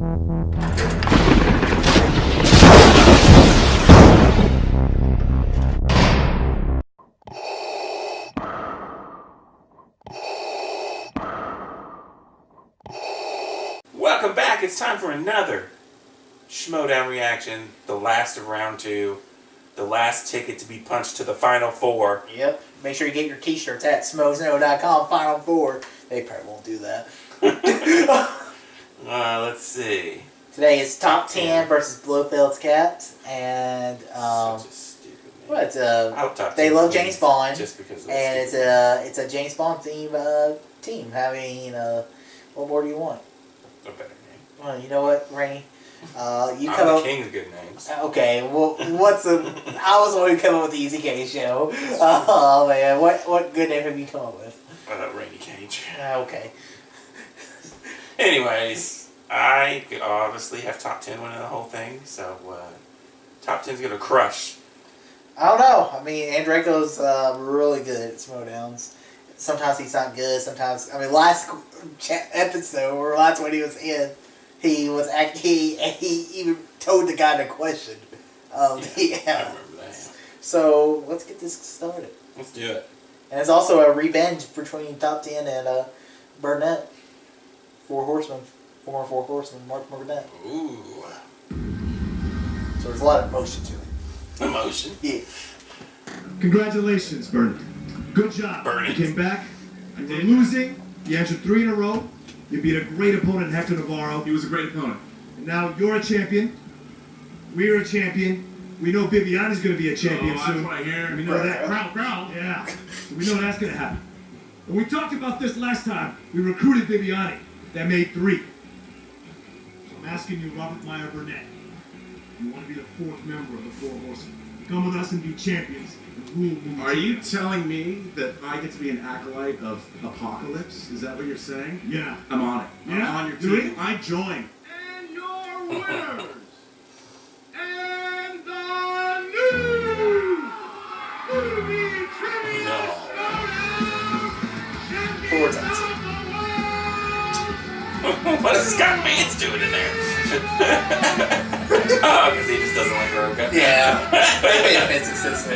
Welcome back. It's time for another Schmoedown reaction. The last of round 2. The last ticket to be punched to the Final Four. Yep. Make sure you get your t-shirts at Schmoedown.com, Final Four. They probably won't do that. Let's see. Today is Top 10 versus Blofeld's Cats. And, Such a stupid name. what? They love James Bond. Just because of and it's a James Bond theme team having, what more do you want? A better name. Well, you know what, Rainey? You I'm come the up. king of good names. Okay, well, I was the one who came up with the Easy K show. Oh man, what good name have you come up with? Rainy Cage. Okay. Anyways, I could obviously have top 10 winning the whole thing, so top 10's gonna crush. I don't know. I mean, Andreko's really good at Schmoedowns. Sometimes he's not good. Sometimes, I mean, last episode or last one he was in, he even told the guy to question. Yeah, I remember that. So let's get this started. Let's do it. And it's also a revenge between Top 10 and Burnett. Former Four Horsemen, Mark Burnett. Ooh. So there's a lot of emotion to it. Emotion? Yeah. Congratulations, Burnett. Good job. Burnett. You came back. You were losing. You answered 3 in a row. You beat a great opponent, Hector Navarro. He was a great opponent. And now you're a champion. We're a champion. We know Viviani's going to be a champion soon. That's what I hear. We know that. Growl. Yeah. So we know that's going to happen. And we talked about this last time. We recruited Viviani. That made 3. So I'm asking you, Robert Meyer Burnett. You want to be the 4th member of the Four Horsemen. Come with us and be champions. Are you telling me that I get to be an acolyte of Apocalypse? Is that what you're saying? Yeah. I'm on it. Yeah? I'm on your Do team. it? I join. And your winners, and the new movie trivia Four times. What is Scott Mance doing in there? Oh, because he just doesn't like Roca. Yeah. They made a fancy system.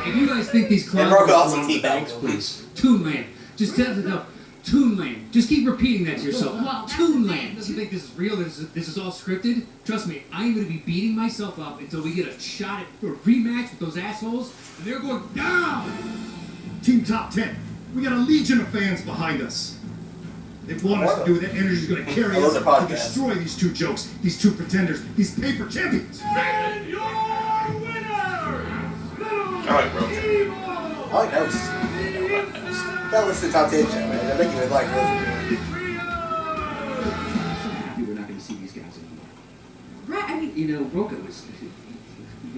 If you guys think these clowns And Roca are also belong to teabagged belts, him. please. Toonland. Just tell them, Toonland. Just keep repeating that to yourself. Toonland. You think this is real? This is all scripted? Trust me, I'm going to be beating myself up until we get a shot at a rematch with those assholes, and they're going down. Team Top 10. We got a legion of fans behind us. They want us to do it. That energy is going to carry us to destroy these 2 jokes, these 2 pretenders, these paper champions. and your winners, I like Roca. I like those. That was the Top 10 show, man. I think you would like those. We're not going to see these guys anymore. Right, I mean, you know, Roca was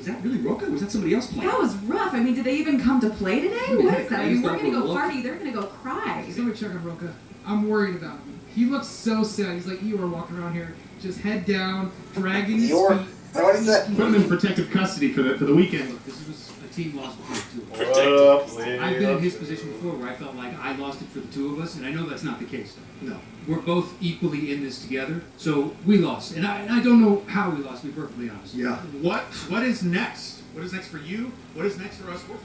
that really Roca? Was that somebody else playing? That was rough. I mean, did they even come to play today? I mean, What heck, is that? I I mean, used we're to going to have go a party. They're going to go cry. Somebody check on Roca. I'm worried about him. He looks so sad. He's like Eeyore walking around here, just head down, dragging his Eeyore? feet. Is that what he said? Put them in protective custody for the weekend. Look, this was a team loss before too. Protected. I've been in his position before where I felt like I lost it for the 2 of us, and I know that's not the case. No. We're both equally in this together, so we lost. And I don't know how we lost, to be perfectly honest. Yeah. What is next? What is next for you? What is next for us sports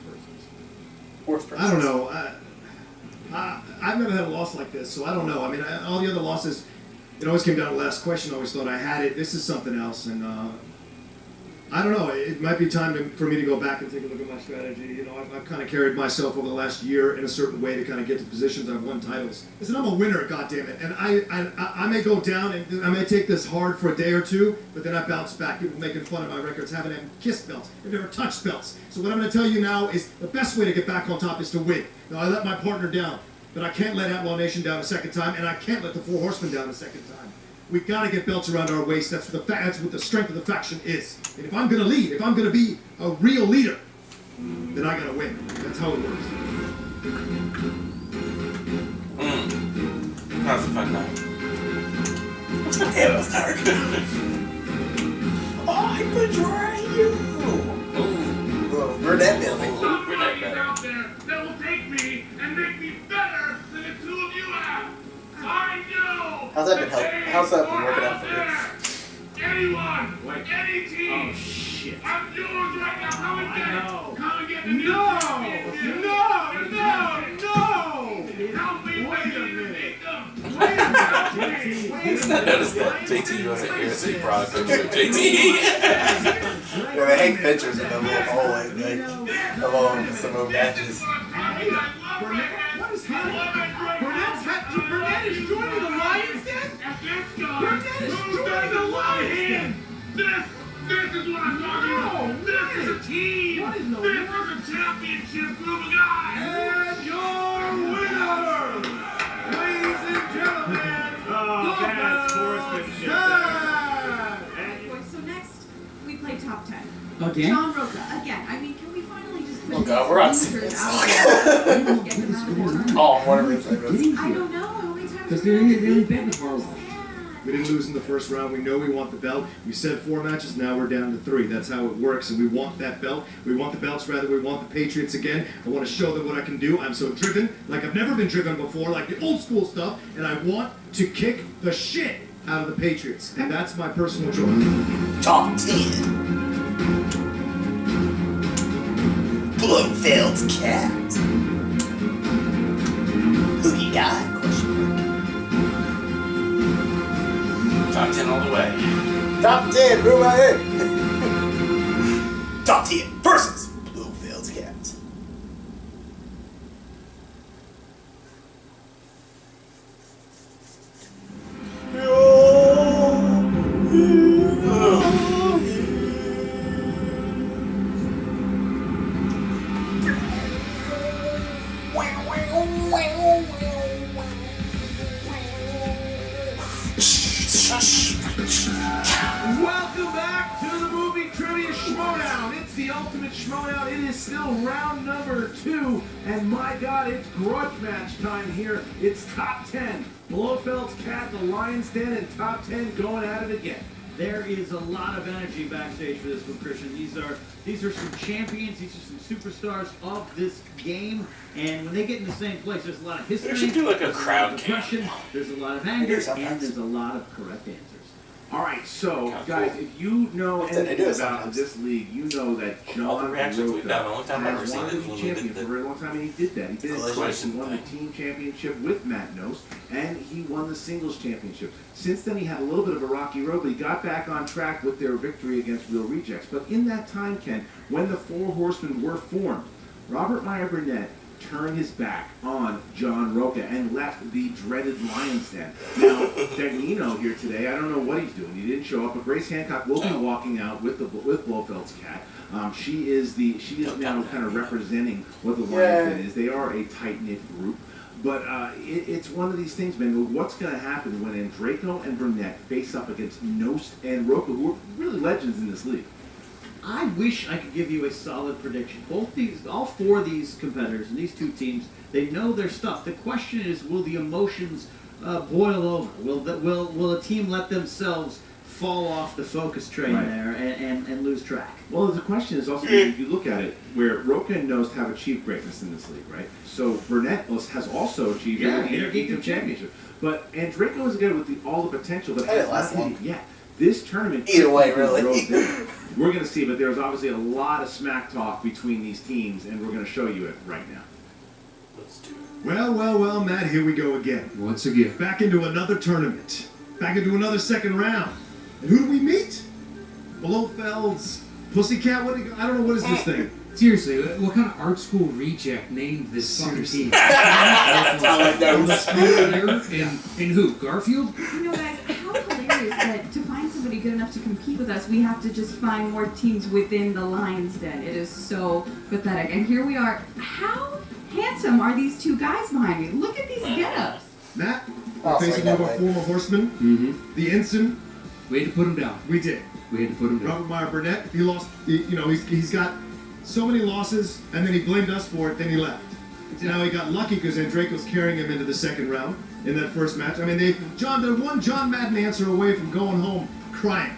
persons? I don't know. I've never had a loss like this, so I don't know. I mean, all the other losses, it always came down to the last question. I always thought I had it. This is something else, and I don't know. It might be time for me to go back and take a look at my strategy. You know, I've kind of carried myself over the last year in a certain way to kind of get to positions. I've won titles. Listen, I'm a winner, goddammit, and I may go down and I may take this hard for a day or 2, but then I bounce back. People making fun of my records, haven't even kissed belts, they've never touched belts. So what I'm going to tell you now is the best way to get back on top is to win. Now, I let my partner down, but I can't let Outlaw Nation down a second time, and I can't let the Four Horsemen down a second time. We gotta get belts around our waist. That's what the strength of the faction is. And if I'm gonna lead, if I'm gonna be a real leader, then I gotta win. That's how it works. That was a fun night. It was dark. I betray you. Oh, Burnett building. somebody is out there that will take me and make me better than the 2 of you have. I know. How's How's that been helping? How's that been working out for you? Anyone, Wait. any team. Oh shit. I'm yours right now. Come and get it. No. Come and get the No! Help me Wait a with minute. make them. I noticed that JT wasn't here, so he brought a picture of JT. Yeah, they hang pictures in the little hallway, like, of all some old matches. Hey, Burnett, what is happening? Burnett is joining the Lions Den? Burnett is joining the Lions Den! This is what I'm talking about. This is a team. What in the This world? is a championship group of guys. And your winner, ladies and gentlemen, that's sportsmanship. Boys, so next we play top 10. Again? John Roca, again. I mean, can we finally just put Oh God, we're on these serious. losers out there and get them out of order? Oh, whatever it's like. I don't know. How many times Because are we they're gonna really do bad this? with Harlow. We didn't lose in the first round. We know we want the belt. We said 4 matches. Now we're down to 3. That's how it works. And we want that belt. We want the belts, rather. We want the Patriots again. I want to show them what I can do. I'm so driven, like I've never been driven before, like the old school stuff. And I want to kick the shit out of the Patriots. And that's my personal choice. Top 10. Blofeld's cat. Who you got? Question mark. Top 10 all the way. Top 10, move right in. Top 10 versus Blofeld's cat. welcome back to the movie trivia Schmoedown. It's the ultimate Schmoedown. It is still round number 2, and my God, it's grudge match time here. It's top 10. Blofeld's cat, the Lions Den, and top 10 going at it again. There is a lot of energy backstage for this one, Christian. These are some champions. These are some superstars of this game. And when they get in the same place, there's a lot of history. We should do like a there's crowd lot of cam. aggression, there's a lot of I anger, do sometimes. and there's a lot of correct answers. All right, so Kinda guys, cool. if you know I do it anything about sometimes. this league, you know that John All the reactions we've Roca done, the only time I've ever has seen wanted it to is be when we champion did for a very long time, and he did that. He did it Collision twice. He won the thing. team championship with Matt Nost, and he won the singles championship. Since then, he had a little bit of a rocky road, but he got back on track with their victory against Real Rejects. But in that time, Ken, when the Four Horsemen were formed, Robert Meyer Burnett turned his back on John Roca and left the dreaded Lions Den. Now, Dagnino here today, I don't know what he's doing. He didn't show up, but Grace Hancock will be walking out with Blofeld's cat. She is now kind of representing what the Lions Den is. They are a tight-knit group. But it's one of these things, man. What's going to happen when Andreyko and Burnett face up against Nost and Roca, who are really legends in this league? I wish I could give you a solid prediction. All 4 of these competitors and these 2 teams, they know their stuff. The question is, will the emotions boil over? Will a team let themselves fall off the focus train Right. there and lose track? Well, the question is also, if you look at it, where Roca and Nost have achieved greatness in this league, right? So Burnett has also achieved Yeah, the Interkingdom Championship. But Andreyko is a guy with all the potential that Hey, has last not one. hit it yet. This tournament, Either way, could be his really. road there. We're going to see, but there's obviously a lot of smack talk between these teams, and we're going to show you it right now. Let's do it. Well, Matt, here we go again. Once again. Back into another tournament. Back into another second round. And who do we meet? Blofeld's Pussycat? I don't know, what is this thing? Seriously, what kind of art school reject named this fucking Seriously. team? I know. And who? Garfield? You know, guys, how hilarious that to find somebody good enough to compete with us, we have to just find more teams within the Lions Den. It is so pathetic. And here we are. How handsome are these 2 guys behind me? Look at these get-ups. Matt, Oh, we're facing sorry, one of our that way. former horsemen, Mm-hmm. the ensign. We had to put him down. We did. We had to put him down. Robert Meyer Burnett, he lost, he's got so many losses, and then he blamed us for it, then he left. Now he got lucky because Andreyko's carrying him into the second round in that first match. I mean, they're one John Madden answer away from going home crying.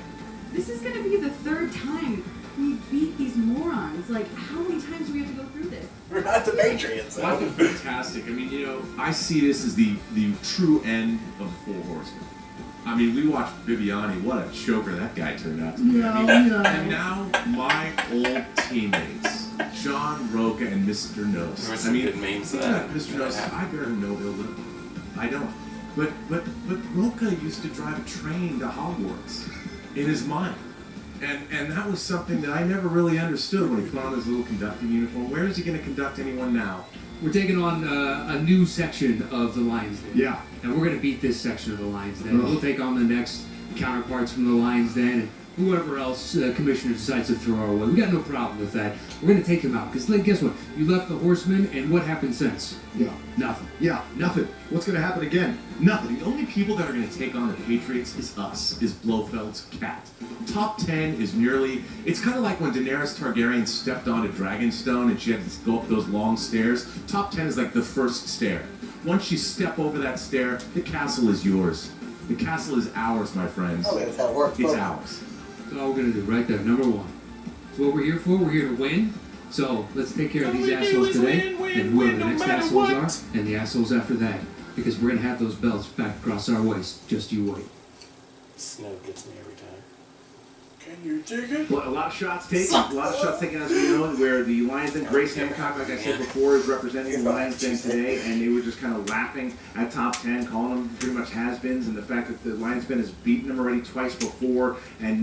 This is going to be the 3rd time we beat these morons. Like, how many times do we have to go through this? We're not the Patriots. Well, I think fantastic. I mean, I see this as the true end of the Four Horsemen. I mean, we watched Viviani. What a choker that guy turned out to be. Yeah, I mean, yeah. And now my old teammates, John Roca and Mr. Nose. There were some good memes of that. Mr. Nose, I bear him no ill will. I don't. But Roca used to drive a train to Hogwarts in his mind. And that was something that I never really understood when he put on his little conducting uniform. Where is he going to conduct anyone now? We're taking on a new section of the Lions Den. Yeah. And we're going to beat this section of the Lions Den. We'll take on the next counterparts from the Lions Den and whoever else Commissioner decides to throw our way. We got no problem with that. We're going to take him out. Because guess what? You left the Horsemen, and what happened since? Yeah. Nothing. Yeah, nothing. What's going to happen again? Nothing. The only people that are going to take on the Patriots is us, is Blofeld's cat. Top 10 is merely, it's kind of like when Daenerys Targaryen stepped onto Dragonstone and she had to go up those long stairs. Top 10 is like the first stair. Once you step over that stair, the castle is yours. The castle is ours, my friends. Oh, that's how it works. It's ours. That's all we're going to do right there. Number one. That's what we're here for. We're here to win. So let's take care of these assholes today and whoever the next assholes are and the assholes after that. Because we're going to have those belts back across our waist. Just you wait. Snow gets me every time. Can you dig it? Well, a lot of shots taken. As we know, where the Lions Den, Grace Hancock, like I said before, is representing the Lions Den today, and they were just kind of laughing at top 10, calling them pretty much has-beens, and the fact that the Lions Den has beaten them already twice before, and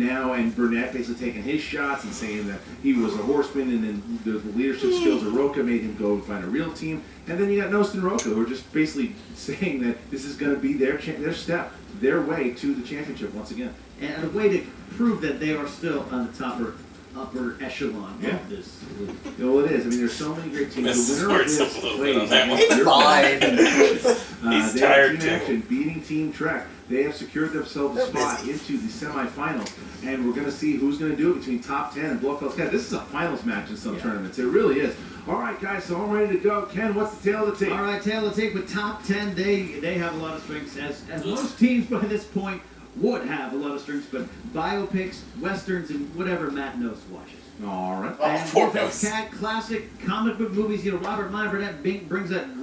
Burnett basically taking his shots and saying that he was a horseman, and then the leadership skills of Roca made him go and find a real team, and then you got Nost and Roca, who are just basically saying that this is going to be their step, their way to the championship once again. And a way to prove that they are still on the upper echelon Yeah. of this league. Well, it is. I mean, there's so many great teams. This The winner of hurts this a little bit on plays that one. against It's fine. He's they tired have Team too. Action beating Team Trek. They have secured themselves a They're spot busy. into the semifinals, and we're going to see who's going to do it between top 10 and Blofeld's Cat. This is a finals match in some tournaments. It really is. All right, guys, so I'm ready to go. Ken, what's the tail of the tape? All right, tail of the tape with top 10. They have a lot of strengths, as most teams by this point would have a lot of strengths, but biopics, westerns, and whatever Matt Nost watches. All right. Oh, And poor Blofeld's Nost. Cat, classic comic book movies. Robert Meyer Burnett brings that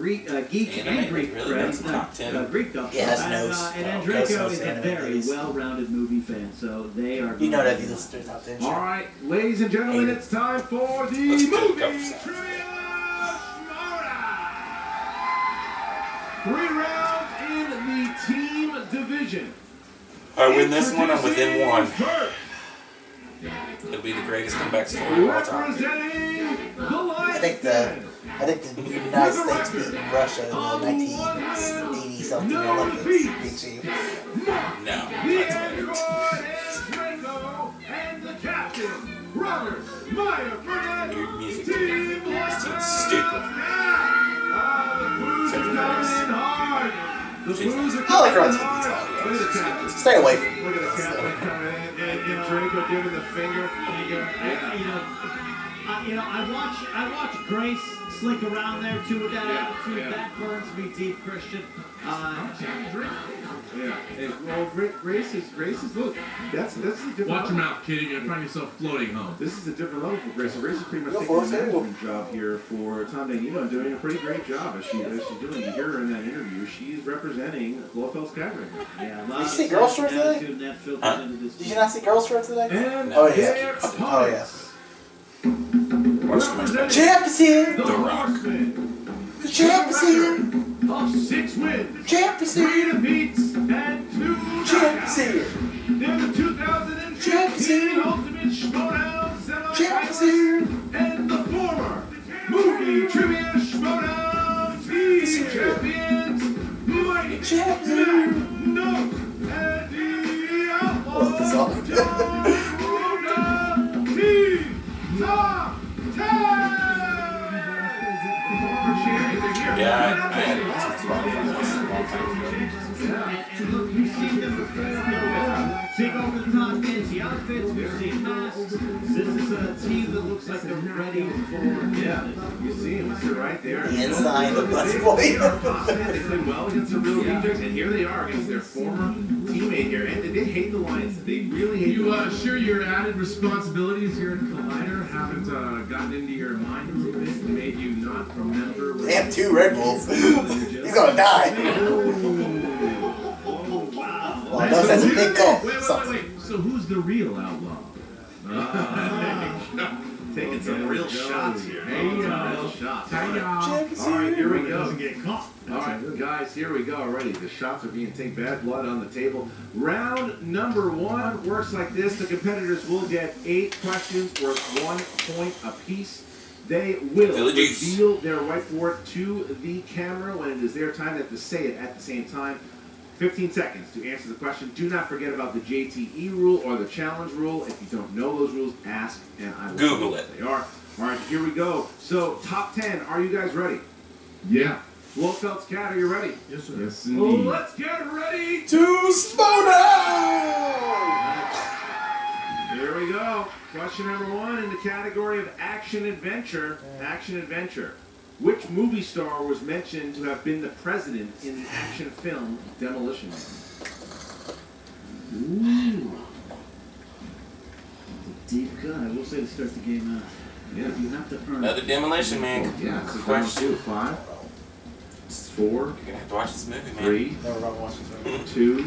geek Anime, and Greek really, cred. that's top 10. Greek stuff. Yeah, that's and Nost. and Oh, Andrejko Nost is a anime very movies. well-rounded movie fan, so they are. You know that if you listen to the top 10 All show. right, ladies and gentlemen, it's time for the Let's do a movie couple sounds. trivia Schmoedown. 3 rounds in the team division. If I win this one, I'm within one. First, It'll be the greatest comeback story of all time. representing the Lions. I think the United States beat Russia in the 1980 something Olympics. Beat you. No. The That's Android Andrejko and the captain, Robert Meyer Burnett. Your music Team This team's stupid. The Blues are coming in hard. The Blues are I like coming our in team. hard. Look at the captain. Stay away from me. Look at the captain coming in, and Draco giving the finger. I watch Grace slink around there too with that attitude. yeah. That burns me deep, Christian. Yeah. Well, Grace is look. That's a different. Watch your level. mouth, kid. You're gonna find yourself floating home. This is a different level for Grace. Grace is pretty much Go taking for a it, management job here for Tom Danino and doing a pretty great job as she's doing. You hear her in that interview. She's representing Blofeld's Cat right now. Yeah, a Did lot you of see Girl Shorts today? attitude and that filters Huh? into this Did you team. not see Girls Shorts today? And Oh, yeah. their Oh, opponents. Watch too much better. Champ is here! The Rock. Horsemen. The champ is here! Of 6 wins, Champ is 3 here! defeats, and 2 Champ is here! They're the Champ is 2015 here! Ultimate Schmoedown Champ is semifinalists here! and the former Movie Trivia Schmoedown Team Champions, Mike, Champ is Matt, here! Nook, and the I love this Outlaws, song. John Roca, Team Top 10! Yeah, I had some Spotify lists a long time ago. And look, we've seen them before. Take over the top fancy outfits. We've seen masks. This is a team that looks like they're ready for. Yeah, you see him, Mr. Right there. The inside of Bus Boy. They play well against the real Rejects, and here they are against their former teammate here, and they hate the Lions. They really hate the You Lions. sure your added responsibilities here in Collider haven't gotten into your mind a little bit and made you not remember? They have 2 Red Bulls. He's gonna die. Oh, wow. outlaw does has a big gulp. Wait. So who's the real outlaw? Taking some real shots here. Hey, Real shots. Hey, All right, here we go. Doesn't get caught. All right, guys, here we go already. The shots are being taken. Bad blood on the table. Round number 1 works like this. The competitors will get 8 questions worth 1 point apiece. They will reveal their whiteboard to the camera when it is their time. They have to say it at the same time. 15 seconds to answer the question. Do not forget about the JTE rule or the challenge rule. If you don't know those rules, ask and I will Google it. They are. All right, here we go. So, top 10. Are you guys ready? Yeah. Blofeld's Cat, are you ready? Yes, sir. Yes, Well, indeed. let's get ready. To Schmoedown! Here we go. Question number 1 in the category of action adventure. Action adventure. Which movie star was mentioned to have been the president in the action film Demolition Man? Ooh. Deep cut. I will say to start the game out. Yeah. You have to earn Another Demolition Man. Yeah, it's a Question. 5, 4, You're gonna have to watch this movie, man. 3, Never mind watching this movie. 2,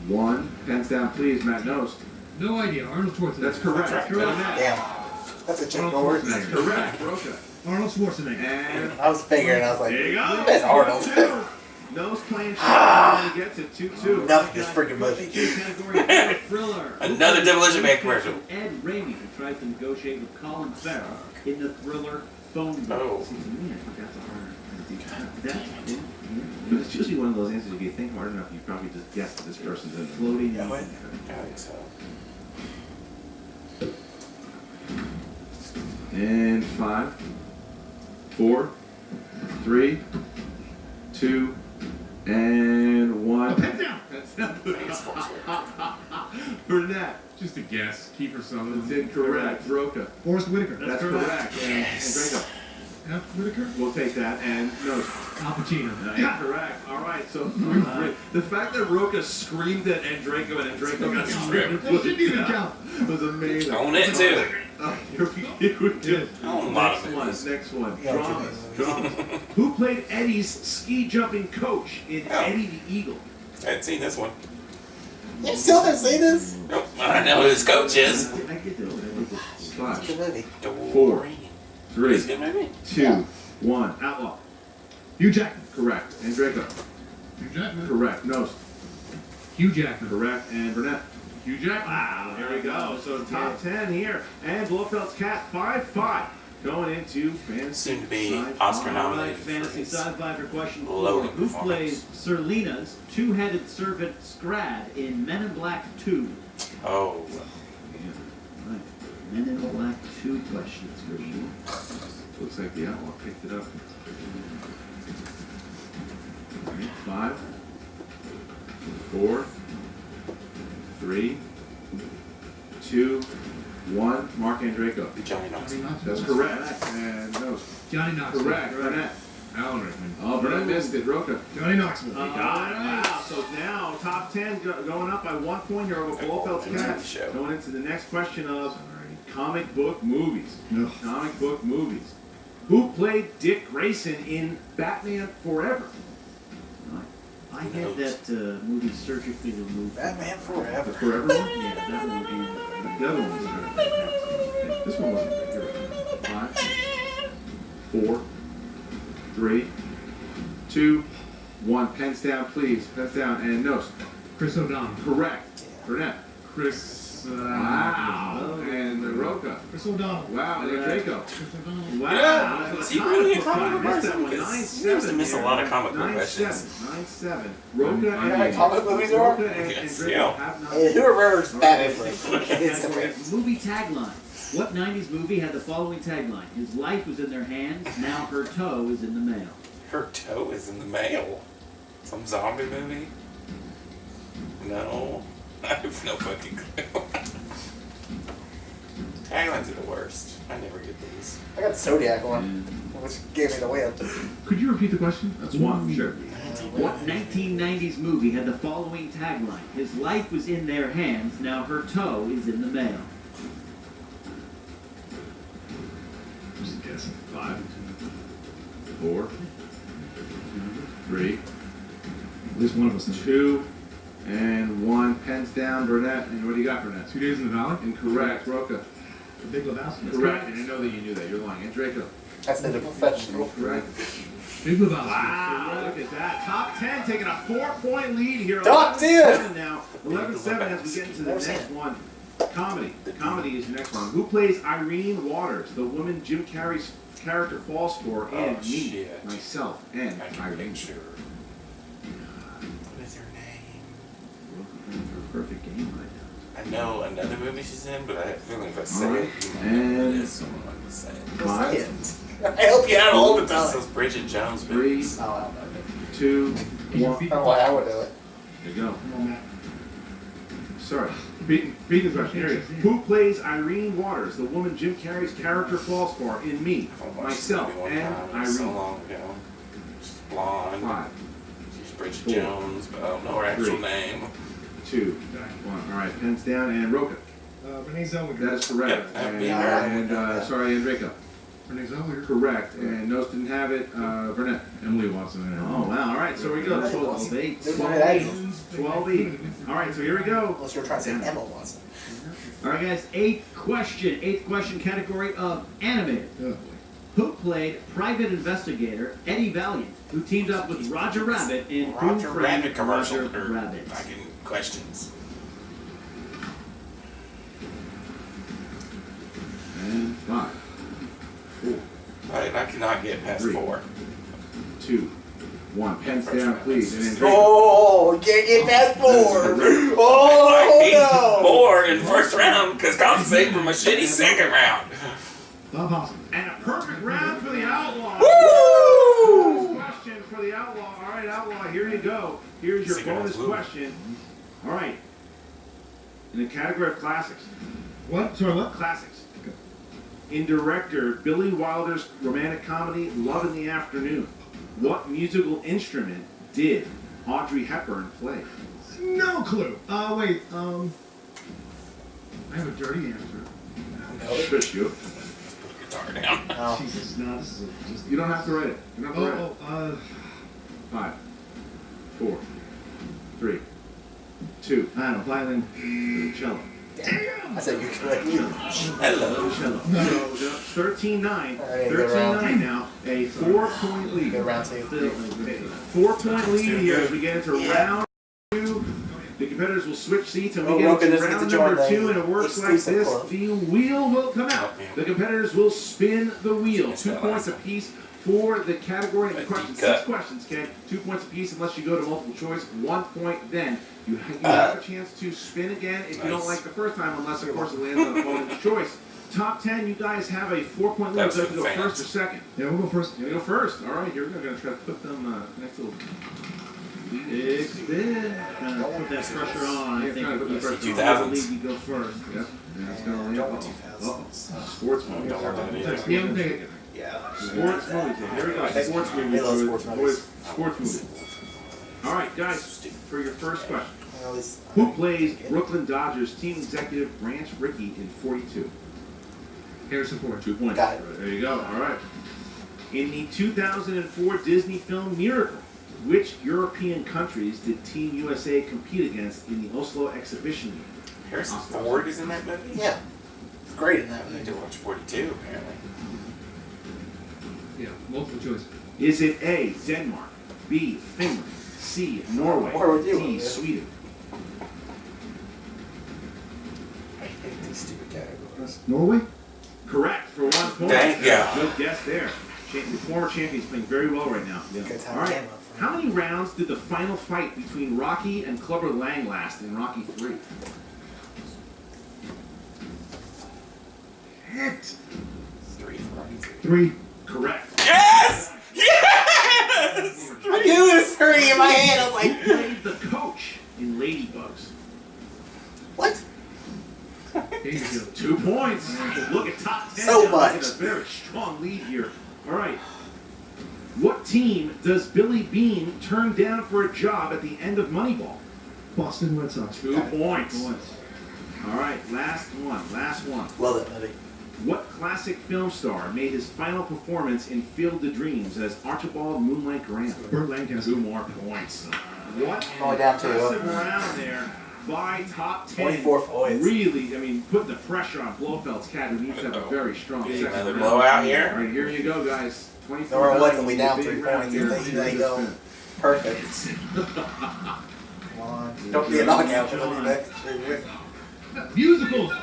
1. Pens down, please. Matt Nost. No idea. Arnold Schwarzenegger. That's correct. That's right. Correct. Damn. That's a Chuck Arnold Norris. That's Schwarzenegger. correct. Rocha. Arnold Schwarzenegger. And I was figuring, I was like, there you go. that's Arnold. 2-2. Nost playing shot to get to 2-2. Enough of this freaking movie. category thriller. Another Demolition Man commercial. Ed Raimi, who tries to negotiate with Colin Farrell in the thriller Phone Book. Oh. See, to me, I think that's a harder. That's it. But it's usually one of those answers, if you think hard enough, you probably just guess that this person's in Floating. Yeah, what? I think so. And 5, 4, 3, 2, and 1. Pens down. That's not It's Schwarzenegger. Burnett. Just a guess. Kiefer Sutherland. That's incorrect. Roca. Forrest Whitaker. That's correct. And Draco. F. Whitaker. We'll take that. And no. Al Pacino. Incorrect. All right. So the fact that Roca screamed at Andreyko and Andreyko got stripped It didn't even count. was amazing. Own it, too. Here we go. Own a lot of Next one. movies. Next one. Yeah, Dramas. Who played Eddie's ski jumping coach in Oh. Eddie the Eagle? I hadn't seen this one. You still haven't seen this? Nope. I know who his coach is. I get that. It's a 5, good movie. 4, It's a 3, good movie. 2, 1. Outlaw. Hugh Jackman. Correct. And Draco. Hugh Jackman. Correct. Nose. Hugh Jackman. Correct. And Burnett. Hugh Jackman. Wow. Here we go. So top 10 here. And Blofeld's Cat 5-5. Going into fantasy. Soon to be sci-fi. Oscar All right, nominated. fantasy sci-fi for question 4. Loading Who performance. plays Serlena's two-headed servant Scrad in Men in Black 2? Oh. Right. Men in Black 2 questions for you. Looks like the Outlaw picked it up. 5, 4, 3, 2, 1. Mark Andreyko. Johnny Knoxville. That's correct. And Nose. Johnny Knoxville. Correct. Burnett. Alan Rickman. Oh, Burnett missed it. Roca. Johnny Knoxville. Wow. So now top 10 going up by 1 point here over Blofeld's Cat. Show. Going into the next question of comic book movies. No. Comic book movies. Who played Dick Grayson in Batman Forever? I had that movie surgically removed. Batman Forever. The Forever one? Yeah, that one. And The other one was better. This one wasn't good. You're right. 5, 4, 3, 2, 1. Pens down, please. Pens down. And Nose. Chris O'Donnell. Correct. Burnett. Chris. Wow. And Roca. Chris O'Donnell. Wow. And Draco. Chris O'Donnell. Wow. Yeah. That's Is he really a comic book comic time. book Missed that person? one. Because he used to 9-7 miss a here. lot of comic book 9-7. questions. 9-7. Roca You know how many and comic movies there are? Roca and Yes, Draco yeah. have not. Hey, who remembers Batman Okay. Forever? It's the best. Movie tagline. What 90s movie had the following tagline? His life was in their hands, now her toe is in the mail. Her toe is in the mail. Some zombie movie? No. I have no fucking clue. Taglines are the worst. I never get these. I got the Zodiac one, which gave me the win. Could you repeat the question? That's one. Sure. What 1990s movie had the following tagline? His life was in their hands, now her toe is in the mail. Just guessing. 5, 4, 3, At least one of us knows. 2, And 1. Pens down, Burnett. And what do you got, Burnett? 2 Days in the Valley? Incorrect. Roca. The Big Lebowski. Correct. And I know that you knew that. You're lying. And Draco. I said a professional. Correct. Big Lebowski. Wow, look at that. Top 10 taking a 4-point lead here. Top 10 now. 11-7 as we get into the next one. Comedy. Comedy is the next one. Who plays Irene Waters, the woman Jim Carrey's character falls for in Me, shit. Myself, and I can Irene? picture. What is her name? For a perfect game right now. I know another movie she's in, but I have a feeling if I say Alright, it, you might know what it and- is, so I'm not gonna say it. Say 5, it. I help you out all the This time. is Bridget Jones 3, movies. Oh, I don't know. 2, 1. I don't know why I would do it. There you go. Come on, Matt. Sorry. Repeat the question. Here it is. Who plays Irene Waters, the woman Jim Carrey's character falls for in Me, I watched this Myself, movie one and time, so Irene? long ago. She's blonde. 5, She's Bridget 4, Jones, but I don't know her actual 3. name. 2, 1. All right, pens down and Roca. Renee Zellweger. That is correct. Yep, that'd be And sorry, and Draco. Renee Zellweger. Correct. And Nose didn't have it. Burnett. Emily Watson. Oh, wow. All right, so we go. 12-8. 12-8. All right, so here we go. Unless you're trying to say Emma Watson. All right, guys. Eighth question category of animated. Oh, boy. Who played private investigator Eddie Valiant, who teamed up with Roger Rabbit in Who Roger Framed Rabbit commercial. Roger Or Rabbit? I can questions. And 5, 4, Right, I cannot get past 3. 4. 2, 1. Pens down, please. And then Draco. Oh, you can't get past 4. Oh, no. 4 in the first round because compensating from a shitty second round. Bob Hoskins. And a perfect round for the Outlaw. Woo! Bonus question for the Outlaw. All right, Outlaw, here you go. Here's your bonus question. All right. In the category of classics. What? Sorry, what? Classics. In director Billy Wilder's romantic comedy Love in the Afternoon, what musical instrument did Audrey Hepburn play? No clue. Wait. I have a dirty answer. Fish you. Guitar down. Oh. Jesus, no, this is just. You don't have to write it. You don't have to write it. 5, 4, 3, 2. I don't know, violin. Cello. I said you could. Hello. Cello. So 13-9. Alright, good round. 13-9 now. A 4-point lead. Good round 2. 4-point lead here as we get into round 2. The competitors will switch seats and we get Roca into doesn't get round to join number the 2, and it works like exclusive this. club. The wheel will come out. The competitors will spin the wheel. 2 points apiece for the category and the question. 6 questions, Ken. 2 points apiece unless you go to multiple choice. 1 point then. You have a chance to spin again if you don't like the first time, unless, of course, it lands on opponent's choice. Top 10, you guys have a 4-point lead. That's Would you like to go fans. first or second? Yeah, we'll go first. You go first. All right, here we go. Going to try to put them next to big spin. Put that pressure on. I Yeah, think kinda put the pressure on. 2000s. lead, you go first. Yep. And that's going to land. Don't Uh-oh. Sports movie. Don't worry about it either. Yeah, I'm taking it. Yeah. Sports movie. Here we go. Sports movie. They love sports movies. Sports movie. All right, guys, for your first question. Well, at least- Who plays Brooklyn Dodgers team executive Branch Rickey in 42? Harrison Ford. 2 points. Got it. There you go. All right. In the 2004 Disney film Miracle, which European countries did Team USA compete against in the Oslo exhibition game? Harrison Ford is in that movie? Yeah. It's great in that I need movie. to watch 42, apparently. Yeah, multiple choice. Is it A, Denmark, B, Finland, C, Norway, Where would you D, live? Sweden? I hate these stupid categories. Norway? Correct for 1 point. Thank ya. Good guess there. The former champion's playing very well right now. Good time All right. game up for How many rounds did the final fight between Rocky and Clubber Lang last in Rocky 3? Hit. 3 for Rocky 3. 3. Correct. Yes! Yes! I knew it was 3 in my head. I was Who like, played the coach in Ladybugs? what? Dangerfield. 2 points. Look at top 10. So now. much. Look at a very strong lead here. All right. What team does Billy Bean turn down for a job at the end of Moneyball? Boston Red Sox. 2 points. All right, last one. Love that movie. What classic film star made his final performance in Field of Dreams as Archibald Moonlight Graham? Burt Lancaster. 2 more points. What I'm only down 2. impressive round there by top 10. 24 points. Really, I mean, putting the pressure on Blofeld's cat, who needs to have a very strong Is second another round. blowout here? All right, here you go, guys. 24. No matter what, they'll be down big 3 round points. here. If they go perfect. Come on. Don't be a knockout. It'll be back to Musicals.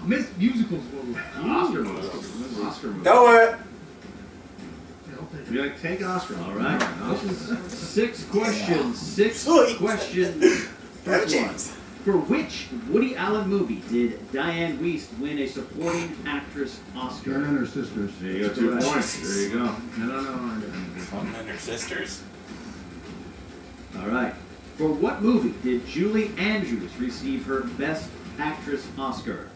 Miss musicals. Oscar movies. Oscar movies. Go it. You're like, take Oscar. All right. 6 questions. 6 Sweet. questions. Have a First one. chance. For which Woody Allen movie did Diane Wiest win a supporting actress Oscar? Jen and her sisters. There you go, 2 points. There you go. No. Mom and her sisters. All right. For what movie did Julie Andrews receive her Best Actress Oscar?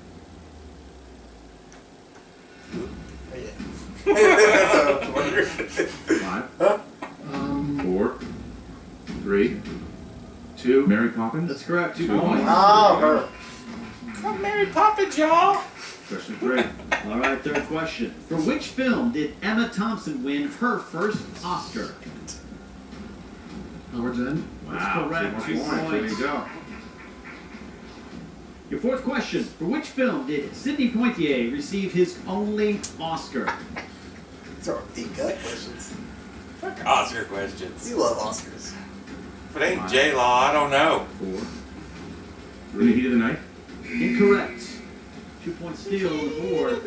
So, 5, huh? 4, 3, 2. Mary Poppins? That's correct. 2 points. Oh, her. I'm Mary Poppins, y'all. Question 3. All right. Third question. For which film did Emma Thompson win her first Oscar? Howard's End? Wow, correct. 2 2 more points. There you points. go. Your fourth question. For which film did Sidney Poitier receive his only Oscar? These are deep cut questions. Fuck Oscar questions. You love Oscars. If it ain't J-Law, I don't know. 4. In the heat of the night. Incorrect. 2 point steal on the board.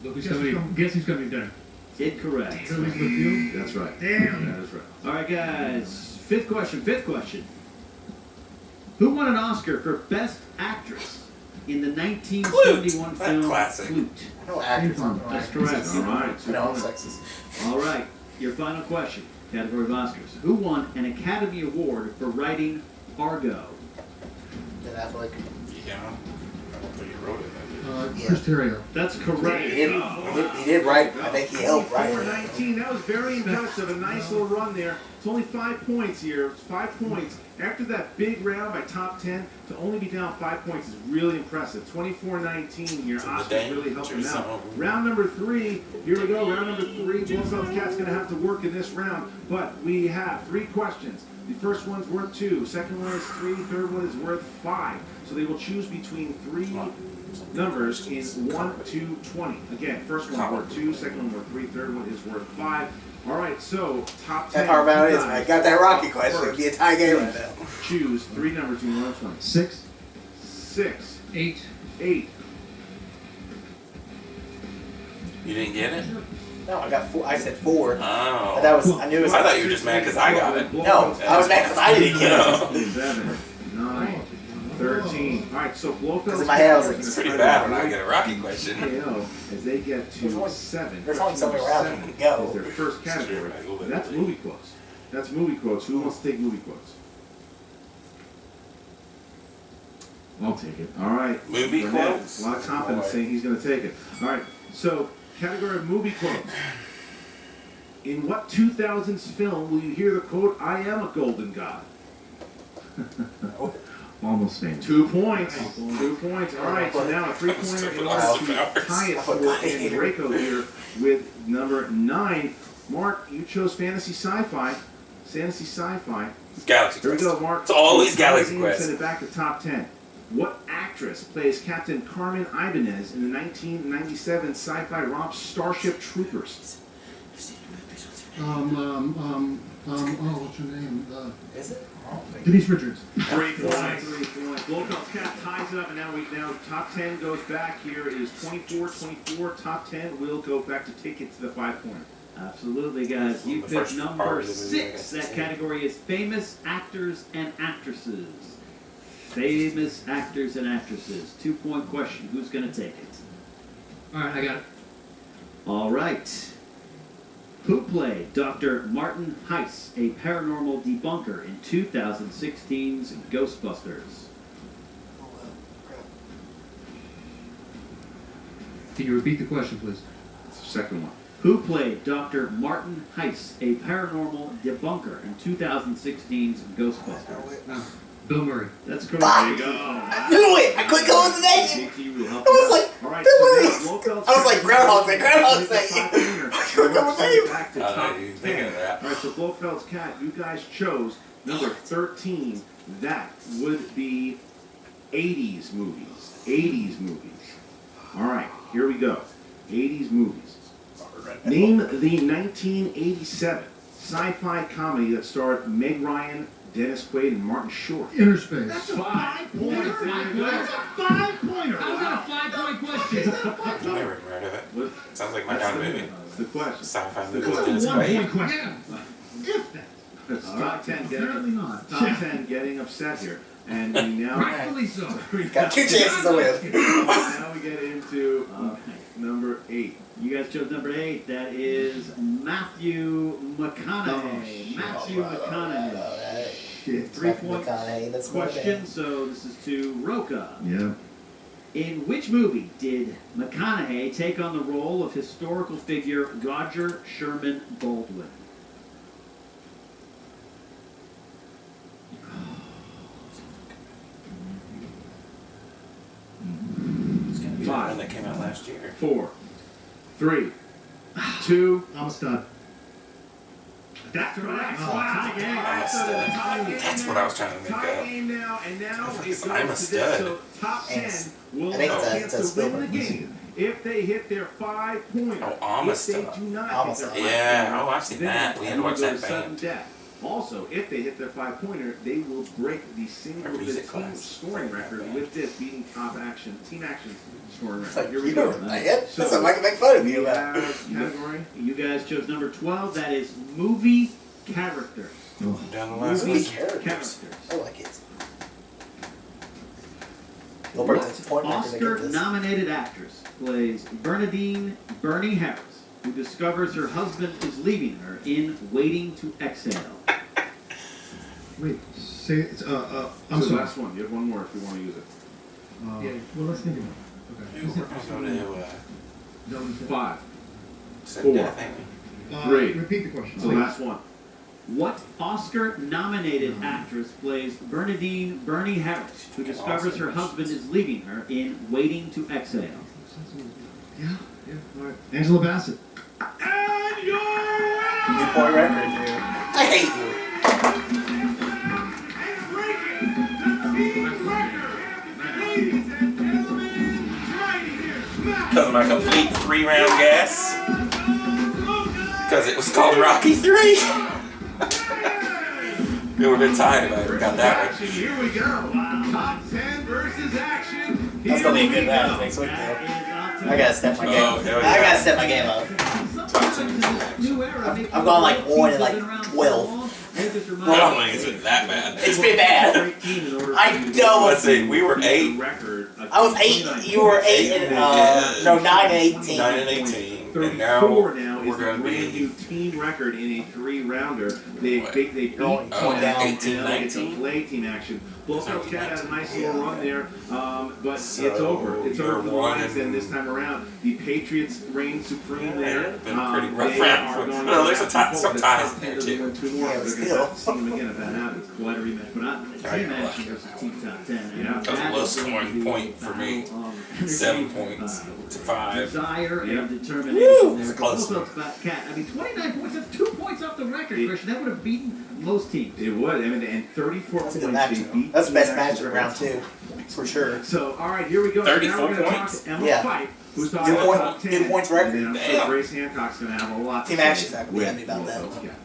Look who's coming. Guess who's coming to dinner? Incorrect. Shirley Whitfield. That's right. Damn. That is right. All right, guys. Fifth question. Who won an Oscar for Best Actress in the 1971 Flute. That film classic. Flute? I know actors. I don't know That's actors. correct. All right. I know I'm sexist. All right. Your final question. Category of Oscars. Who won an Academy Award for writing Argo? Ben Affleck. Yeah. I don't think you wrote it. Chris Terrio. That's He correct. did write. I think he helped write. 419. That was very impressive. A nice little run there. It's only 5 points here. It's 5 points. After that big round by top 10, to only be down 5 points is really impressive. 24-19 here. Oscar really helped him out. Round number 3. Here we go. Round number 3. Blofeld's Cat's going to have to work in this round. But we have 3 questions. The first one's worth 2. Second one is 3. Third one is worth 5. So they will choose between 3 numbers in 1 to 20. Again, first one worth 2, second one worth 3, third one is worth 5. All right, so top 10. That part about it is, I got that Rocky question. It'd be a tie game right now. Choose 3 numbers in 1 to 20. 6. 6, 8. 8. You didn't get it? No, I got 4. I said 4. Oh. But that was. I knew it was. I thought you were just mad because I got it. No, I was mad because I didn't get it. 7, 9, 13. All right, so Blofeld's in my head, I was like, It's pretty bad when I get a Rocky question. KO as they get to 7. There's only so many rounds you can go. Is their first category. Sure, I will. That's movie quotes. That's movie quotes. Who wants to take movie quotes? I'll take it. All right. Movie Renee, quotes? A lot of confidence saying he's going to take it. All right. So, category of movie quotes. In what 2000s film will you hear the quote, "I am a golden god"? Almost famous. 2 points. 2 points. All right. So now a 3-pointer in order to tie it for Enrico here with number 9. Mark, you chose fantasy sci-fi. Fantasy sci-fi. It's Galaxy Here we Quest. go, Mark. It's always Galaxy Send Quest. it back to top 10. What actress plays Captain Carmen Ibanez in the 1997 sci-fi romp Starship Troopers? What's her name? Is it? I don't think. Denise Richards. 3 points. 3 points. Blofeld's Cat ties it up, and now top 10 goes back. Here is 24-24. Top 10 will go back to take it to the 5-pointer. Absolutely, guys. You The picked first number part of the movie, I 6. guess. That category is famous actors and actresses. Famous actors and actresses. 2-point question. Who's going to take it? All right, I got it. All right. Who played Dr. Martin Heiss, a paranormal debunker in 2016's Ghostbusters? Can you repeat the question, please? That's the second one. Who played Dr. Martin Heiss, a paranormal debunker in 2016's Ghostbusters? Bill Murray. That's correct. Fuck. There you go. I knew it! I couldn't go with the name! JT will help I was you out. like, All right, Bill so Murray! now Blofeld's I was like, Cat Groundhog Day, Groundhog is the Day! 5-pointer. I Back to I top know, you're thinking 10. of that. All right, so Blofeld's Cat, you guys chose number 13. That would be 80s movies. 80s movies. All right, here we go. 80s movies. Name the 1987 sci-fi comedy that starred Meg Ryan, Dennis Quaid, and Martin Short. Inner Space. That's a 5 pointer. That's a 5-pointer. How's that a 5-point question? I've never even heard of it. What- Sounds like my kind of movie. That's the question. Sci-fi movie That's with a Dennis 1-point Quaid. question. Yeah. If that. That's top 10 Apparently getting, not. top 10 getting upset here. And we now, Rightfully so. Got 2 chances to win. now we get into Okay. number 8. You guys chose number 8. That is Matthew McConaughey. Matthew McConaughey. Shit. 3-point McConaughey, that's question, so this is to Roca. Yeah. In which movie did McConaughey take on the role of historical figure Roger Sherman Baldwin? It's gonna be the one that came out last year. 4, 3, 2. Amistad. That's correct. Tie game. I'm a stud. That's what I was trying to think Tie of. game now, and now it goes I'm a to this. stud. So top 10 Yes. will I think have a it's chance a to win Spielberg. the game if they hit their 5-pointer. Oh, If they Amistad. do not hit Amistad. their Yeah, 5-pointer, oh, I've seen then that. We had to they watch will that go to sudden band. death. Also, if they hit their 5-pointer, they will break the single Our music team class. scoring record with this, beating team action scoring It's record. like, Here we you go. know that. That's what I can make fun of We you about. have category. You guys chose number 12. That is movie characters. Down the last Movie list. characters. I like it. Gilbert's What point to get this. Oscar-nominated actress plays Bernadine Bernie Harris, who discovers her husband is leaving her in Waiting to Exhale? Wait, say it's, I'm So sorry. last one. You have one more if you want to use it. Well, let's think about it. Ooh, we're gonna go to No, 5, sudden 4. death, ain't we? 3. Repeat the question. It's the last one. What Oscar-nominated actress plays Bernadine Bernie Harris, who discovers her husband is leaving her in Waiting to Exhale? Yeah, all right. Angela Bassett. And your 2-point record, dude. I hate you. and breaking the team record, ladies and gentlemen, right here, Because of my complete 3-round guess. Because it was called Rocky 3. It would have been tied if I ever got that one. action. Here we go. Top 10 versus action. That's gonna be a Here good we match go. next week, That though. is up to I gotta step my game. Oh, hell I yeah. gotta step my game up. New era, making I've gone like teams 1 and that have like been around so 12. long. They just remind I don't me think it's been that bad. It's been bad. great team in order I to- know. Let's see, we were 8. Record. I was 8. You were 8 and no 9 and 18. 9 and 18. And 34 now we're is a going to brand be new team record in a 3-rounder. They What? beat Going down. 18, and now they get to 19. play team action. Blofeld's Cat had a nice little run there, but So, it's over. It's you're over for the one Lions, and this time around, the Patriots reign supreme there. It's been a pretty rough They round are for- going well, to there's have some to ties vote. in The there, top too. 10 win 2 more. Yeah, They're but going to still. have to see them again if that happens. Quite a rematch, but not Oh, team yeah, action lucky. versus team top 10. Yeah. That was a low scoring point for me. 7 points to 5. Desire Yeah. and determination Woo! there. It's a close Blofeld's Cat. I mean, 29 points. That's 2 points off the record, It- Christian. That would have beaten most teams. It would. I mean, and 34 That's a points. good match. They beat That's the best team match action of round 2. For sure. So, all right, here we go. So 34 now we're going to talk points? to Emma Yeah. Fife, who's 2 talking about point- top 10. 2 points record. And then I'm Damn. sure Grace Hancock's going to have a lot Team to say action's not gonna be happy about with that. Blofeld's Cat.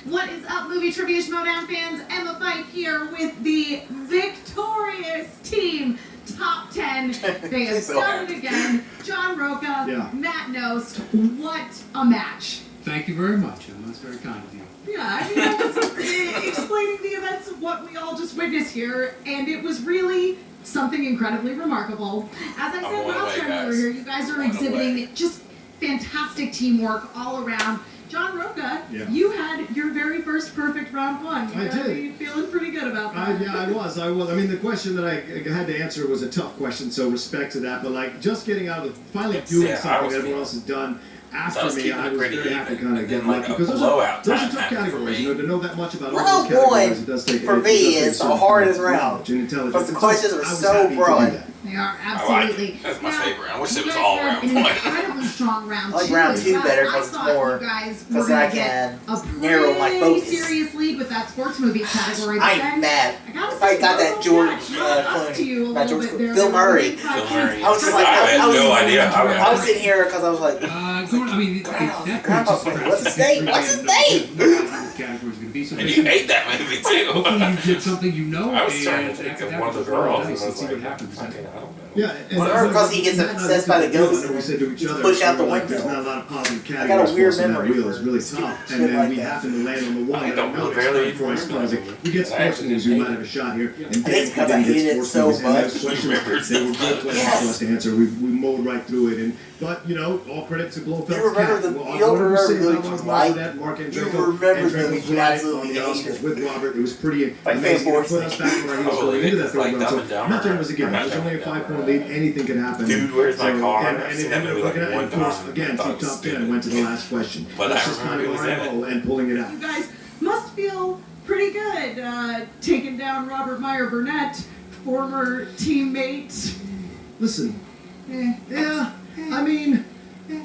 What is up, Movie Trivia Schmoedown fans? Emma Fife here with the victorious team. Top 10. They have So done it again. John Roca, Yeah. Matt Nost. What a match. Thank you very much, Emma. That's very kind of you. Yeah, I mean, I was explaining the events of what we all just witnessed here, and it was really something incredibly remarkable. As I I'm said blown last away, time we were guys. here, you guys are Blown exhibiting away. just fantastic teamwork all around. John Roca, Yeah. you had your very first perfect round 1. You I gotta did. be feeling pretty good about that. Yeah, I was. I mean, the question that I had to answer was a tough question, so respect to that. But like, just getting out of finally doing Yeah, I something was that everyone feeling- else has done after was me, keeping I it was pretty very happy even. kind of And getting then, lucky. like, a Because blowout those are time tough happened for categories. me. You know, to know that much about all Round those categories, one, it does take for it me, does take is the certain hardest knowledge round. and intelligence. Because the questions are I was so happy to do broad. that. They are I like absolutely. it. That's my Now, favorite round. I wish you it was guys all had round an one. incredibly strong round I like two. round two but better I because it's thought more. you guys Because were then I gonna get can a narrow my pretty focus. serious lead with that sports movie category. But I ain't then mad. I gotta If I say, got that Blofeld George up to you a Clooney, not little George bit there. Bill Murray. Bill Murray. I was just like, I had I was, no idea. I was sitting here because I was like, Gordon, I mean, that Grandpa's point like, what's his name? What's his name? category's going to be. So And you hate that movie too. hopefully you did something you know. I was trying to and think after of that, one of the just roll girls. the And dice I and was see like, what happens. fucking, I don't know. Yeah, and Or because he gets obsessed by the ghost we said to each other, push out the like, window. There's not a lot of positive I got a categories weird for us in that memory wheel. for It's really stupid tough. shit And then like we that. happened to land on the one I that don't I know barely is for us. remember that We get movie. I sports actually movies, we did. might have a shot here. And I think Dan because I didn't get hated it sports so movies. And much. those questions, Remembered they were so good much. questions for us to answer. We mowed right through it. But, you know, all credit to Blofeld's You remember cat. the- Well, you don't whatever remember say the about movies you Mark like. Burnett, Mark You Andreyko, remember and the Andreyko movies you brought it absolutely on the Oscars hated. with Robert. It was pretty Like amazing. Fan It put us back where he was Oh, going into that it's third like round. Dumb So and Dumber. nothing was a given. Or It was not only a Dumb and 5-point Dumber. lead. Anything could happen. Dude, where's my car? And I've seen that movie like one of course, time. again, I thought it was top 10 stupid. went to the last question. But That's I just remember kind of he was our in it. MO and pulling it out. You guys must feel pretty good taking down Robert Meyer Burnett, former teammate. Listen, yeah, I mean,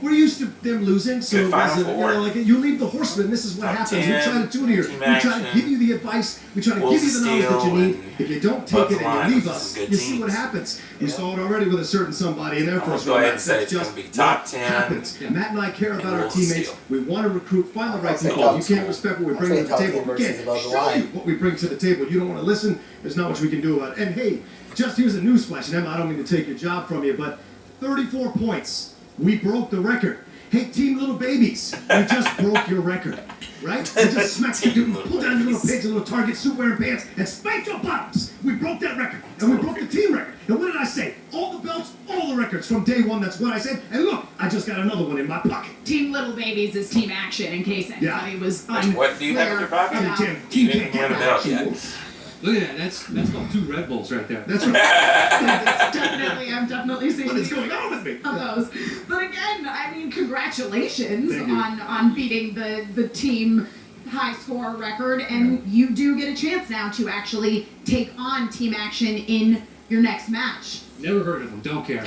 we're used to them losing, so Good Final listen, you Four. know, like you leave the horsemen. This is what Top happens. 10, We try to do it here. team We try to action, give you the advice. We try to Wolves give you the knowledge that you Steel, need. and If you don't take Bucks it and Lions, you leave some us, good you see what teams. happens. We saw it already with a certain somebody in their I'm gonna first go round. ahead and say That's it's gonna just be top what 10. happens. Matt and I care about our Wolves teammates. Steel. We want to recruit, find the right I'll say people. top You two. can't respect what we I'll bring say to the top table. two We versus can't above the show line. you what we bring to the table. You don't want to listen. There's not much we can do about it. And hey, just here's a newsflash, and Emma, I don't mean to take your job from you, but 34 points. We broke the record. Hey, Team Little Babies, we just broke your record, right? We just smacked you, pulled down your little pigs, your little Target suit wearing pants, and spanked your bottoms. We broke that record, and we broke the team record. And what did I say? All the belts, all the records from day one. That's what I said. And look, I just got another one in my pocket. Team Little Babies is team action, in case anybody was unclear. What do you have in your pocket? about- Team You can't didn't win a get belt that. yet. Look at that. That's called 2 Red Bulls right there. That's right. I'm definitely seeing What is the going on with me? of those. But again, I mean, congratulations Thank you. on beating the team high score record, and you do get a chance now to actually take on team action in your next match. Never heard of them. Don't care.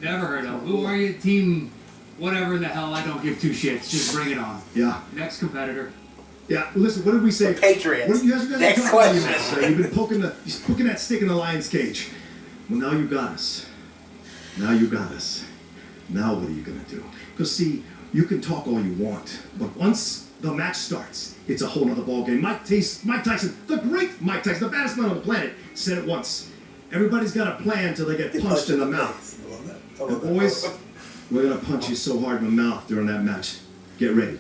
Never heard of them. Who are you? Team whatever in the hell. I don't give 2 shits. Just bring it on. Yeah. Next competitor. Yeah, well, listen, what did we say? The Patriots. What, you guys Next talked about question. this, you've been poking that stick in the lion's cage. Well, now you got us. Now you got us. Now what are you going to do? Because, see, you can talk all you want, but once the match starts, it's a whole nother ballgame. Mike Tyson, the great Mike Tyson, the baddest man on the planet, said it once. Everybody's got a plan till they get punched in the mouth. And boys, we're going to punch you so hard in the mouth during that match. Get ready.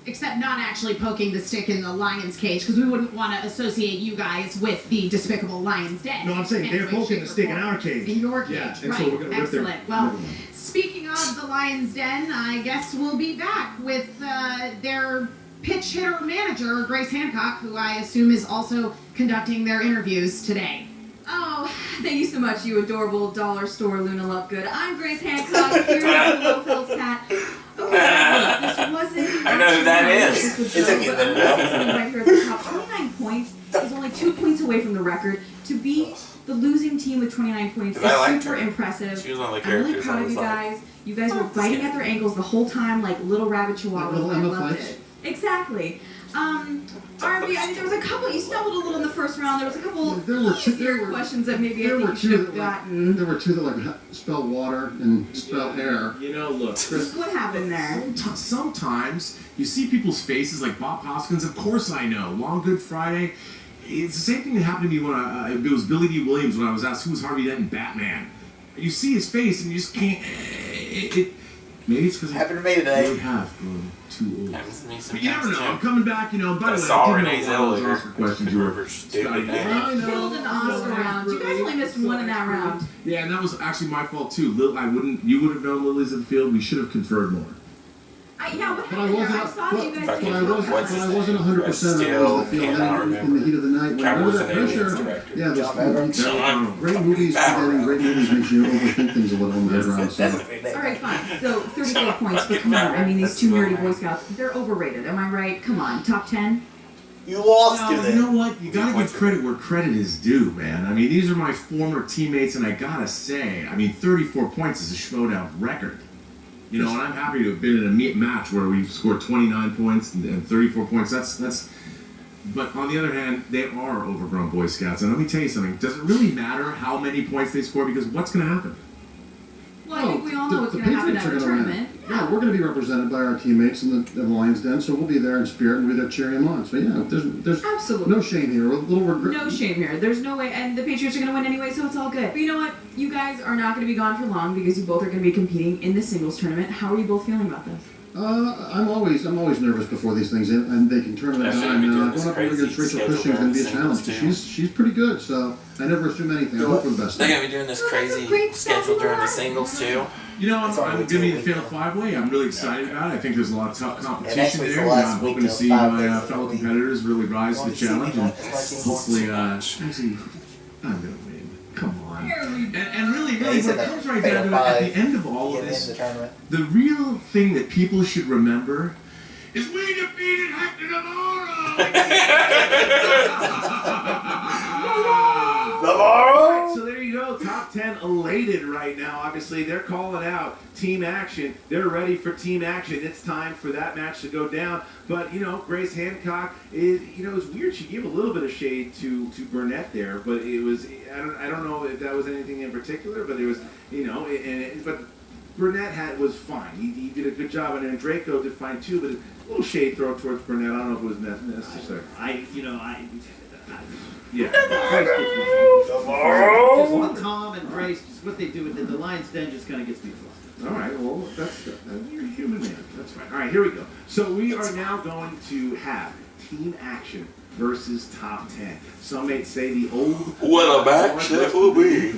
Except not actually poking the stick in the lion's cage, because we wouldn't want to associate you guys with the despicable lion's den. No, I'm saying they're poking the stick in our cage. In your cage, Yeah, and right. so we're gonna rip their Excellent. Well, liver. speaking of the lion's den, I guess we'll be back with their pitch hitter manager, Grace Hancock, who I assume is also conducting their interviews today. Oh, thank you so much, you adorable dollar store Luna Lovegood. I'm Grace Hancock, here at the Blofeld's Cat. Okay, this wasn't I know who that actually is. this was It's the- okay, but then, I'm right here at the top. 29 points is only 2 points away from the record. To beat the losing team with 29 points is I liked super her. impressive. She was one of the I'm really characters proud I of was you like, guys. You guys were oh, biting this at their ankles the whole time like little rabbit chihuahuas. Little I Emma loved fights. it. Exactly. R&B, I mean, there was a couple, you stumbled a little in the first round. There was a couple easier questions that maybe I think you should have gotten. There were two that like spell water and spell air. You know, look, Chris. What happened there? Sometimes you see people's faces like Bob Hoskins. Of course I know. Long Good Friday. It's the same thing that happened to me when it was Billy D. Williams when I was asked who was Harvey Dent in Batman. You see his face and you just can't. Maybe it's because Happened to me I today. really have grown too old. Happens to me But you never sometimes know. I'm too. coming back. You know. By I the way, saw I did Renee know one of those Zellweger. Oscar questions you were Her stupid Scotty- name. I know. Killed an Oscar round. You guys only missed one in that round. Yeah, and that was actually my fault too. You would have known Lilies of the Field. We should have conferred more. Yeah, what But I happened there? wasn't. I saw that you guys But did I it. wasn't. What's But his I wasn't name? 100% I on still the field cannot in remember. the heat of the night. When Cowboys under and that Aliens pressure, director. yeah, John Favreau. John great fucking movies. Favreau. Great movies makes you overthink things a little on that round. So. All right, fine. So 34 points, but come on. I mean, these two nerdy Boy Scouts, they're overrated. Am I right? Come on, top 10. You lost No, to you them. know what? You gotta give credit where credit is due, man. I mean, these are my former teammates, and I gotta say, I mean, 34 points is a Schmoedown record. You know, and I'm happy to have been in a match where we've scored 29 points and 34 points. That's. But on the other hand, they are overgrown Boy Scouts, and let me tell you something. Does it really matter how many points they score? Because what's going to happen? Well, I think we all know what's going to happen at the tournament. Yeah, we're going to be represented by our teammates in the Lions Den, so we'll be there in spirit and we'll be there cheering them on. So yeah, there's Absolutely. no shame here. A little regret. No shame here. There's no way, and the Patriots are going to win anyway, so it's all good. But you know what? You guys are not going to be gone for long because you both are going to be competing in the singles tournament. How are you both feeling about this? I'm always nervous before these things, and they can turn it Especially on. when you're doing Going this up against crazy Rachel schedule Cushing is going to be a during challenge. the But she's pretty good, so I never assume anything. I hope for the best. They're gonna be doing this crazy schedule during the singles too. You know, It's on I'm the going to be in the TV. Fatal Five-Way. I'm really excited about it. I think there's a lot of tough next competition week's there. the And last I'm week hoping to of see 5 my days fellow of the week. competitors really rise to the challenge. And hopefully, It's actually, I'm going to win. Come on. And really, Yeah, really, he said what that comes right Fatal down to it, at Five the end of all of in this, the tournament. the real thing that people should remember is we defeated Hector Navarro! So there you go, top 10 elated right now. Obviously, they're calling out team action. They're ready for team action. It's time for that match to go down. But, you know, Grace Hancock, it was weird. She gave a little bit of shade to Burnett there, but it was, I don't know if that was anything in particular, but it was, you know, but Burnett was fine. He did a good job, and then Draco did fine too, but a little shade thrown towards Burnett. I don't know if it was necessary. Yeah. Just Tom and Grace, just what they do with the Lions Den just kind of gets me flustered. All right, well, that's you're a human man. That's fine. All right, here we go. So we are now going to have team action versus top 10. Some may say the old... What a match that will be.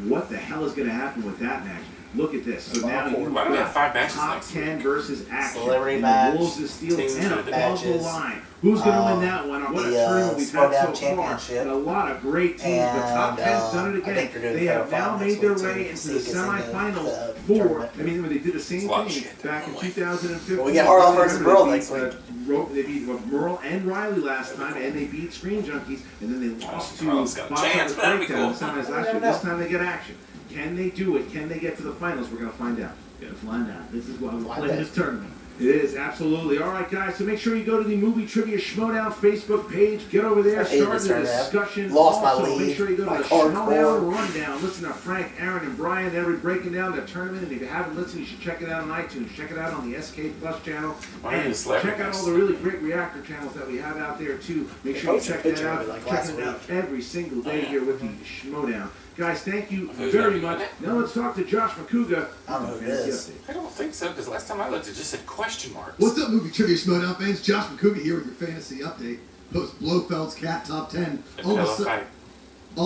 What the hell is going to happen with that match? Look at this. So now you've Why do we have 5 got matches top next 10 versus action. Celebrity And match, the Wolves of Steel team and above the matches, line. Who's going to win that one? What a the, tournament we've had Schmoedown so far. Championship. And a lot of great teams. The top And, 10's done it I again. think they're doing They the have now final made their next week, way too. into See the if it's in the semifinals for. tournament. I mean, when they did the same It's a lot of thing shit back in that way. 2015. Well, we get Harlow versus Remember, Burl they next beat, week. They beat Merle and Riley last time, and they beat Screen Junkies, and then they lost to Carlos got a Bob chance, Harris but that'd be Breakdown cool. this time as last year. This time they get action. Can they do it? Can they get to the finals? We're going to find out. Gotta find out. This is why we Find play out. this tournament. It is, absolutely. All right, guys, so make sure you go to the Movie Trivia Schmoedown Facebook page. Get over there, I hate start this the tournament. discussion. Lost my Also, lead, make sure you go to like the hardcore. Schmoedown Rundown. Listen to Frank, Aaron, and Brian. They're breaking down the tournament, and if you haven't listened, you should check it out on iTunes. Check it out on the SK Plus channel. Why are And you celebrities? check out all the really great reactor channels that we have out there, too. Make sure you posted a check that picture of out. it, like, last Checking it out week. every single day here with the Schmoedown. Guys, thank you Who's very that? much. Now let's talk to Josh McCouga. I don't know who it is. I don't think so, because last time I looked, it just said question marks. What's up, Movie Trivia Schmoedown fans? Josh McCouga here with your fantasy update. Host Blofeld's Cat Top 10. All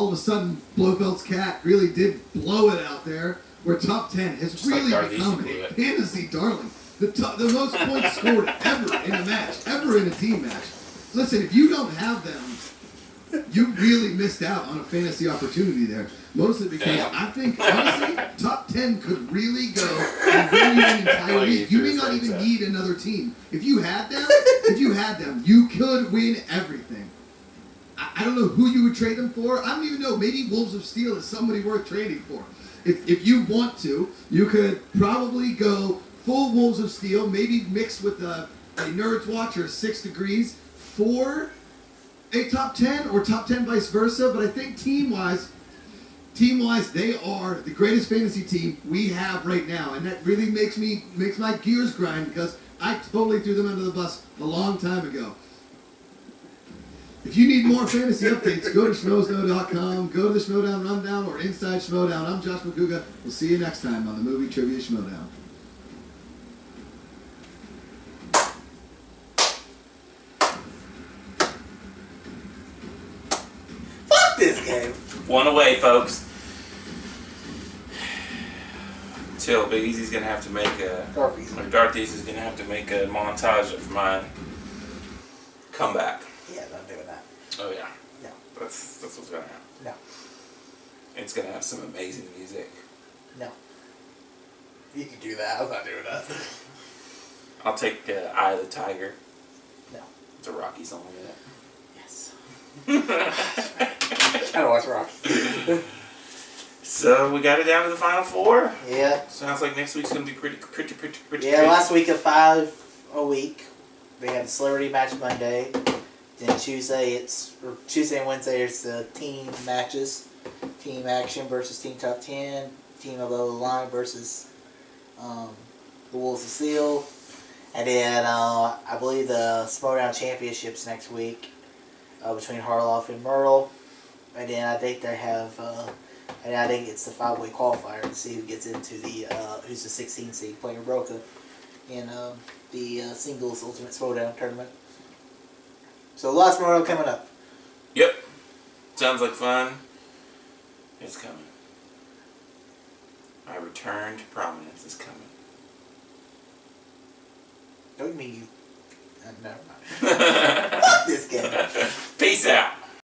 of a sudden, Blofeld's Cat really did blow it out there, where Top 10 has Just like really Darth become Easy blew a it. fantasy darling. The most points scored ever in a match, ever in a team match. Listen, if you don't have them, you really missed out on a fantasy opportunity there. Mostly because Damn. I think, honestly, top 10 could really go and win you an entire Well, you league. You threw may his not legs even up. need another team. If you had them, you could win everything. I don't know who you would trade them for. I don't even know. Maybe Wolves of Steel is somebody worth trading for. If you want to, you could probably go full Wolves of Steel, maybe mixed with a Nerds Watch or 6 Degrees for a top 10 or top 10 vice versa. But I think team-wise, they are the greatest fantasy team we have right now. And that really makes my gears grind because I totally threw them under the bus a long time ago. If you need more fantasy updates, go to Schmoedown.com, go to the Schmoedown Rundown, or Inside Schmoedown. I'm Josh McCouga. We'll see you next time on the Movie Trivia Schmoedown. Fuck this game. One away, folks. until Big Easy's gonna have to make a Darth Easy's gonna have to make a montage of my comeback. Yeah, not doing that. Oh yeah. No. That's what's gonna happen. No. It's gonna have some amazing music. No. You can do that. I'm not doing that. I'll take Eye of the Tiger. No. It's a Rocky song in it. Yes. I don't watch Rocky. So we got it down to the final 4. Yeah. Sounds like next week's gonna be pretty. Yeah, last week of 5 a week. We had a celebrity match Monday. Then Tuesday and Wednesday it's the team matches. Team action versus team top 10. Team above the line versus the Wolves of Steel. And then I believe the Schmoedown Championships next week between Harloff and Merle. And then I think they have, and I think it's the 5-way qualifier to see who gets into the, who's the 16 seed playing Roca in the singles Ultimate Schmoedown tournament. So a lot of Schmoedown coming up. Yep. Sounds like fun. It's coming. My return to prominence is coming. Don't mean you. Never mind. Fuck this game. Peace out.